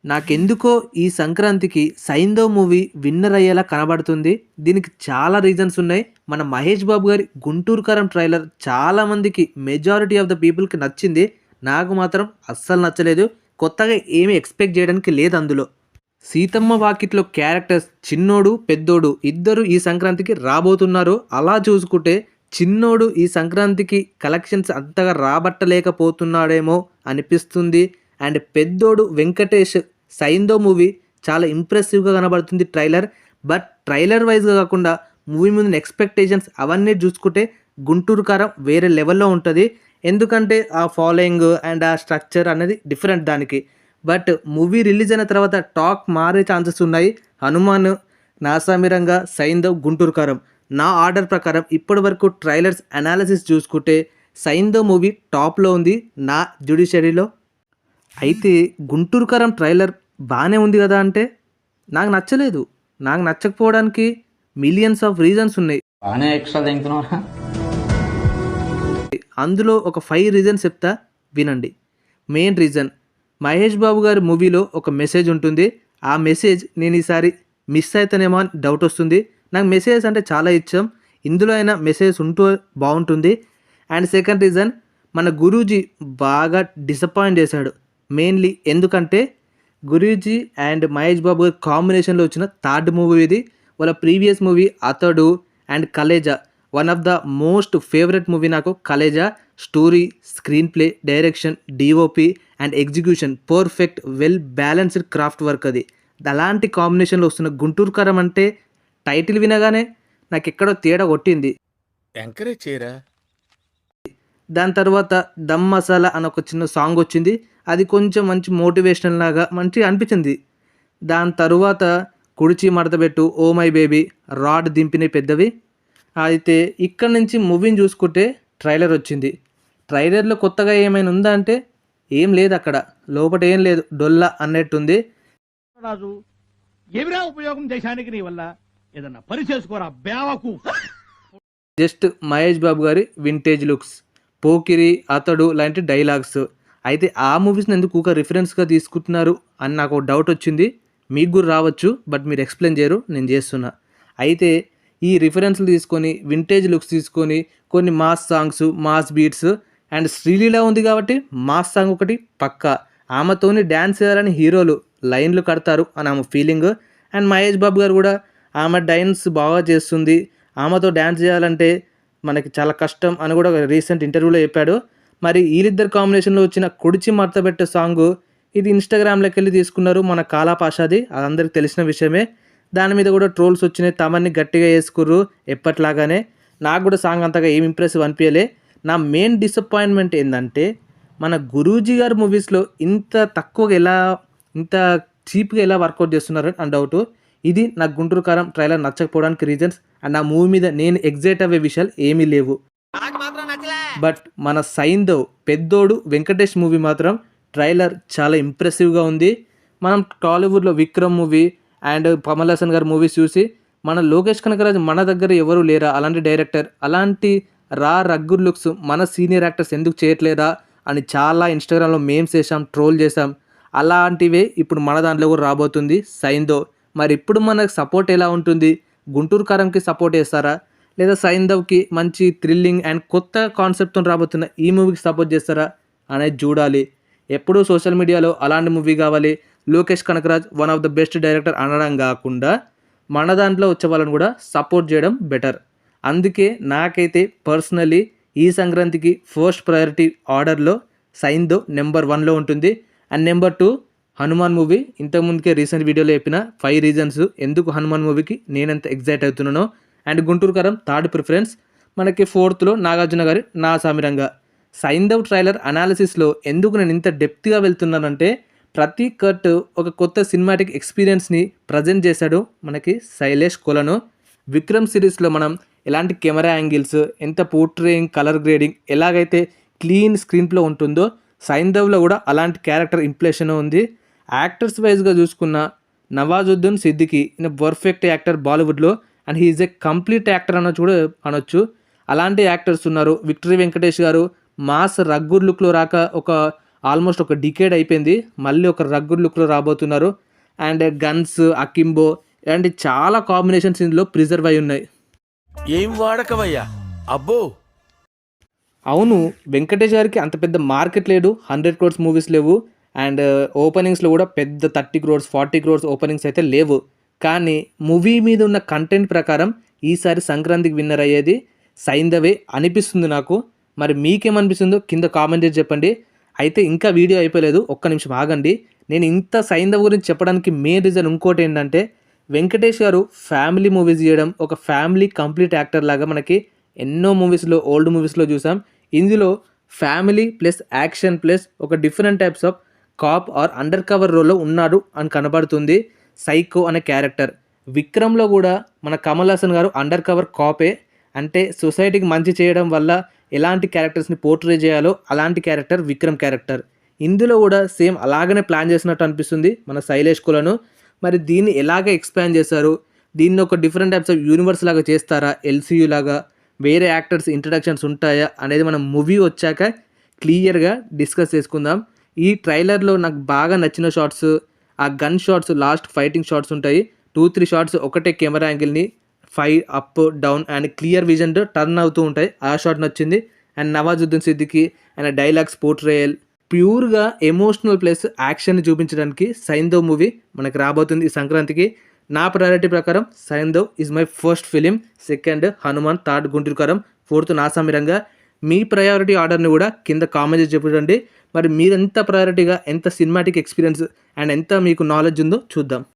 నాకెందుకో ఈ సంక్రాంతికి 'సైంధవ్' మూవీ విన్నర్ అయ్యేలా కనబడుతుంది. దీనికి చాలా రీజన్స్ ఉన్నాయి. మన మహేష్ బాబు గారి 'గుంటూరు కారం' ట్రైలర్ చాలా మందికి మెజారిటీ ఆఫ్ ద పీపుల్‌కి నచ్చింది. నాకు మాత్రం అస్సలు నచ్చలేదు. కొత్తగా ఏమి ఎక్స్‌పెక్ట్ చేయడానికి లేదు అందులో. 'సీతమ్మ వాకిట్లో' క్యారెక్టర్స్ చిన్నోడు, పెద్దోడు ఇద్దరు ఈ సంక్రాంతికి రాబోతున్నారు. అలా చూసుకుంటే చిన్నోడు ఈ సంక్రాంతికి కలెక్షన్స్ అంతగా రాబట్టలేకపోతున్నాడేమో అనిపిస్తుంది. అండ్ పెద్దోడు వెంకటేష్ 'సైంధవ్' మూవీ చాలా ఇంప్రెసివ్‌గా కనబడుతుంది ట్రైలర్. బట్ ట్రైలర్ వైస్‌గా కాకుండా మూవీ ముందు ఎక్స్‌పెక్టేషన్స్ అవన్నీ చూసుకుంటే 'గుంటూరు కారం' వేరే లెవెల్‌లో ఉంటది. ఎందుకంటే ఆ ఫాలోయింగ్ అండ్ ఆ స్ట్రక్చర్ అనేది డిఫరెంట్ దానికి. బట్ మూవీ రిలీజ్ అయిన తర్వాత టాక్ మారే ఛాన్సెస్ ఉన్నాయి. 'హనుమాన్', 'నాసామిరంగా', 'సైంధవ్', 'గుంటూరు కారం' నా ఆర్డర్ ప్రకారం ఇప్పటివరకు ట్రైలర్స్ అనాలిసిస్ చూసుకుంటే 'సైంధవ్' మూవీ టాప్‌లో ఉంది నా జ్యుడిషియరీలో. అయితే 'గుంటూరు కారం' ట్రైలర్ బానే ఉంది గదా అంటే నాకు నచ్చలేదు. నాకు నచ్చకపోవడానికి మిలియన్స్ ఆఫ్ రీజన్స్ ఉన్నాయి. బాగానే ఎక్స్ట్రా తింటున్నారా? అందులో ఒక 5 రీజన్స్ చెప్తా వినండి. మెయిన్ రీజన్, మహేష్ బాబు గారి మూవీలో ఒక మెసేజ్ ఉంటుంది. ఆ మెసేజ్ నేను ఈసారి మిస్ అయితేనేమో అని డౌట్ వస్తుంది. నాకు మెసేజెస్ అంటే చాలా ఇష్టం. ఇందులో అయినా మెసేజ్ ఉంటూ బాగుంటుంది. అండ్ సెకండ్ రీజన్, మన గురూజీ బాగా డిసప్పాయింట్ చేశాడు. మెయిన్లీ ఎందుకంటే గురూజీ అండ్ మహేష్ బాబు గారి కాంబినేషన్లో వచ్చిన థర్డ్ మూవీ ఇది. వాళ్ళ previous movie 'Athadu' and 'Khaleja' one of the most favourite movie నాకు 'Khaleja'. Story, screenplay, direction, DOP and execution perfect well balanced craft work అది. అలాంటి కాంబినేషన్లో వస్తున్న 'గుంటూరు కారం' అంటే టైటిల్ వినగానే నాకు ఎక్కడో తేడా కొట్టింది. ఎంకరేజ్ చేయరా. దాని తర్వాత 'దమ్ మసాలా' అని ఒక చిన్న సాంగ్ వచ్చింది. అది కొంచెం మంచి మోటివేషనల్ లాగా మంచిగా అనిపించింది. దాని తరువాత 'కుడిచి మడతబెట్టు', 'ఓ మై బేబీ', 'రాడ్ దింపినయి పెద్దవి'. అయితే ఇక్కడ నుంచి మూవీని చూసుకుంటే ట్రైలర్ వచ్చింది. ట్రైలర్లో కొత్తగా ఏమైనా ఉందా అంటే ఏం లేదు. అక్కడ లోపట ఏం లేదు, డొల్లా అన్నట్టుంది. రాజు, ఏమిరా ఉపయోగం దేశానికి నీ వల్ల? ఏదన్నా పని చేసుకోరా బేవకు. జస్ట్ మహేష్ బాబు గారి వింటేజ్ లుక్స్, 'పోకిరి', 'అతడు' లాంటి డైలాగ్స్. అయితే ఆ మూవీస్ని ఎందుకు ఒక రిఫరెన్స్గా తీసుకుంటున్నారు అని నాకు ఒక డౌట్ వచ్చింది. మీకు కూడా రావచ్చు, బట్ మీరు ఎక్స్ప్లెయిన్ చేయరు, నేను చేస్తున్నా. అయితే ఈ రిఫరెన్స్లు తీసుకొని వింటేజ్ లుక్స్ తీసుకొని కొన్ని mass songs, mass beats and Sreeleela ఉంది కాబట్టి మాస్ సాంగ్ ఒకటి పక్కా. ఆమెతోని డ్యాన్స్ చేయాలని హీరోలు లైన్లు కడతారు అని ఆమె ఫీలింగ్. అండ్ మహేష్ బాబు గారు కూడా ఆమె డాన్స్ బాగా చేస్తుంది, ఆమెతో డ్యాన్స్ చేయాలంటే మనకి చాలా కష్టం అని కూడా రీసెంట్ ఇంటర్వ్యూలో చెప్పాడు. మరి వీళ్ళిద్దరు కాంబినేషన్లో వచ్చిన 'కుడిచి మడతబెట్టే' సాంగ్ ఇది ఇన్స్టాగ్రామ్లోకి వెళ్ళి తీసుకున్నారు, మన కాలా పాషాది, అది అందరికి తెలిసిన విషయమే. దాని మీద కూడా ట్రోల్స్ వచ్చినాయి, తమన్ని గట్టిగా వేసుకుర్రు ఎప్పట్లాగానే. నాకు కూడా సాంగ్ అంతగా ఏం ఇంప్రెసివ్ అనిపించలే. నా మెయిన్ డిసప్పాయింట్మెంట్ ఏంటంటే మన గురూజీ గారి మూవీస్లో ఇంత తక్కువగా ఎలా, ఇంత చీప్గా ఎలా వర్కౌట్ చేస్తున్నారు అని డౌట్. ఇది నాకు 'గుంటూరు కారం' ట్రైలర్ నచ్చకపోవడానికి రీజన్స్. అండ్ ఆ మూవీ మీద నేను ఎగ్జైట్ అయ్యే విషయాలు ఏమీ లేవు. బట్ మన 'సైంధవ్' పెద్దోడు వెంకటేష్ మూవీ మాత్రం ట్రైలర్ చాలా ఇంప్రెసివ్గా ఉంది. మనం టాలీవుడ్లో 'విక్రమ్' మూవీ అండ్ కమల్ హాసన్ గారి మూవీస్ చూసి మన లోకేష్ కనకరాజు మన దగ్గర ఎవరు లేరా అలాంటి డైరెక్టర్, అలాంటి రగ్గుర్ లుక్స్ మన సీనియర్ యాక్టర్స్ ఎందుకు చేయట్లేదా అని చాలా ఇన్స్టాగ్రామ్లో మేమ్స్ వేసాం, ట్రోల్ చేసాం. అలాంటివే ఇప్పుడు మన దాంట్లో కూడా రాబోతుంది 'సైంధవ్'. మరి ఇప్పుడు మనకు సపోర్ట్ ఎలా ఉంటుంది? 'గుంటూరు కారం'కి సపోర్ట్ చేస్తారా, లేదా 'సైంధవ్'కి మంచి థ్రిల్లింగ్ అండ్ కొత్త కాన్సెప్ట్తో రాబోతున్న ఈ మూవీకి సపోర్ట్ చేస్తారా అనేది చూడాలి. ఎప్పుడూ సోషల్ మీడియాలో అలాంటి మూవీ కావాలి, Lokesh Kanagaraj one of the best director అనడం కాకుండా మన దాంట్లో వచ్చే వాళ్ళని కూడా సపోర్ట్ చేయడం బెటర్. అందుకే నాకైతే పర్సనలీ ఈ సంక్రాంతికి ఫస్ట్ ప్రయారిటీ ఆర్డర్లో 'సైంధవ్' నెంబర్ 1లో ఉంటుంది. And number 2 Hanuman movie. ఇంతకుముందుకే రీసెంట్ వీడియోలో చెప్పిన 5 రీజన్స్ ఎందుకు హనుమాన్ మూవీకి నేనెంత ఎగ్జైట్ అవుతున్నానో. అండ్ 'గుంటూరు కారం' థర్డ్ ప్రిఫరెన్స్. మనకి 4థ్లో నాగార్జున గారి 'నాసామిరంగా'. 'సైంధవ్' ట్రైలర్ అనాలిసిస్లో ఎందుకు నేను ఇంత డెప్త్గా వెళ్తున్నానంటే ప్రతి కట్ ఒక కొత్త సినిమాటిక్ ఎక్స్పీరియన్స్ని ప్రజెంట్ చేశాడు మనకి శైలేష్ కొలను. 'విక్రమ్' సిరీస్లో మనం ఎలాంటి కెమెరా యాంగిల్స్, ఎంత పోర్ట్రేయింగ్, కలర్ గ్రేడింగ్ ఎలాగైతే క్లీన్ స్క్రీన్ ప్లే ఉంటుందో 'సైంధవ్'లో కూడా అలాంటి క్యారెక్టర్ ఇంప్రెషన్ ఉంది. యాక్టర్స్ వైజ్గా చూసుకున్న నవాజుద్దీన్ సిద్దికీ ఈయన పర్ఫెక్ట్ యాక్టర్ బాలీవుడ్లో, and he's a complete actor అనొచ్చు కూడా అనొచ్చు. అలాంటి యాక్టర్స్ ఉన్నారు. విక్టరీ వెంకటేష్ గారు మాస్ రగ్గుర్ లుక్లో రాక ఒక ఆల్మోస్ట్ ఒక డికేడ్ అయిపోయింది, మళ్ళీ ఒక రగ్గుడ్ లుక్లో రాబోతున్నారు. అండ్ గన్స్, అకింబో ఇలాంటి చాలా కాంబినేషన్స్ ఇందులో ప్రిజర్వ్ అయి ఉన్నాయి. ఏం వాడకవయ్యా అబ్బో. అవును, వెంకటేష్ గారికి అంత పెద్ద మార్కెట్ లేడు, 100 crores మూవీస్ లేవు. అండ్ ఓపెనింగ్స్లో కూడా పెద్ద 30 crores 40 crores ఓపెనింగ్స్ అయితే లేవు. కానీ మూవీ మీద ఉన్న కంటెంట్ ప్రకారం ఈసారి సంక్రాంతికి విన్నర్ అయ్యేది సైంధవే అనిపిస్తుంది నాకు. మరి మీకేమనిపిస్తుందో కింద కామెంట్ చేసి చెప్పండి. అయితే ఇంకా వీడియో అయిపోలేదు, ఒక్క నిమిషం ఆగండి. నేను ఇంత సైంధవ్ గురించి చెప్పడానికి మెయిన్ రీజన్ ఇంకోటి ఏంటంటే, వెంకటేష్ గారు ఫ్యామిలీ మూవీస్ చేయడం, ఒక ఫ్యామిలీ కంప్లీట్ యాక్టర్ లాగా మనకి ఎన్నో మూవీస్లో, ఓల్డ్ మూవీస్లో చూసాం. ఇందులో ఫ్యామిలీ ప్లస్ యాక్షన్ ప్లస్ ఒక different types of cop or undercover రోల్లో ఉన్నాడు అని కనబడుతుంది. సైకో అనే క్యారెక్టర్. విక్రమ్లో కూడా మన కమల్ హాసన్ గారు అండర్ కవర్ కాపే, అంటే సొసైటీకి మంచి చేయడం వల్ల ఎలాంటి క్యారెక్టర్స్ని పోర్ట్రే చేయాలో అలాంటి క్యారెక్టర్ విక్రమ్ క్యారెక్టర్. ఇందులో కూడా సేమ్ అలాగనే ప్లాన్ చేసినట్టు అనిపిస్తుంది మన శైలేష్ కులను. మరి దీన్ని ఎలాగ ఎక్స్పాండ్ చేశారు, దీన్ని ఒక డిఫరెంట్ టైప్స్ ఆఫ్ యూనివర్స్ లాగా చేస్తారా, ఎల్సీయూ లాగా వేరే యాక్టర్స్ ఇంట్రడక్షన్స్ ఉంటాయా అనేది మనం మూవీ వచ్చాక క్లియర్గా డిస్కస్ చేసుకుందాం. ఈ ట్రైలర్లో నాకు బాగా నచ్చిన షాట్స్, ఆ gun shots, last fighting shots ఉంటాయి. 2-3 షాట్స్ ఒకటే కెమెరా యాంగిల్ని up down and clear vision turn అవుతూ ఉంటాయి. ఆ షాట్ నచ్చింది. And Nawazuddin Siddiqui and dialogues portrayal ప్యూర్గా ఎమోషనల్ ప్లస్ యాక్షన్ చూపించడానికి సైంధవ్ మూవీ మనకు రాబోతుంది ఈ సంక్రాంతికి. నా ప్రయారిటీ ప్రకారం Saindhav is my first film, second Hanuman, third Guntur కారం, ఫోర్త్ నాసామిరంగా. మీ ప్రయారిటీ ఆర్డర్ని కూడా కింద కామెంట్ చేసి చెప్పండి. మరి మీరు ఎంత ప్రయారిటీగా, ఎంత సినిమాటిక్ ఎక్స్పీరియన్స్ అండ్ ఎంత మీకు నాలెడ్జ్ ఉందో చూద్దాం.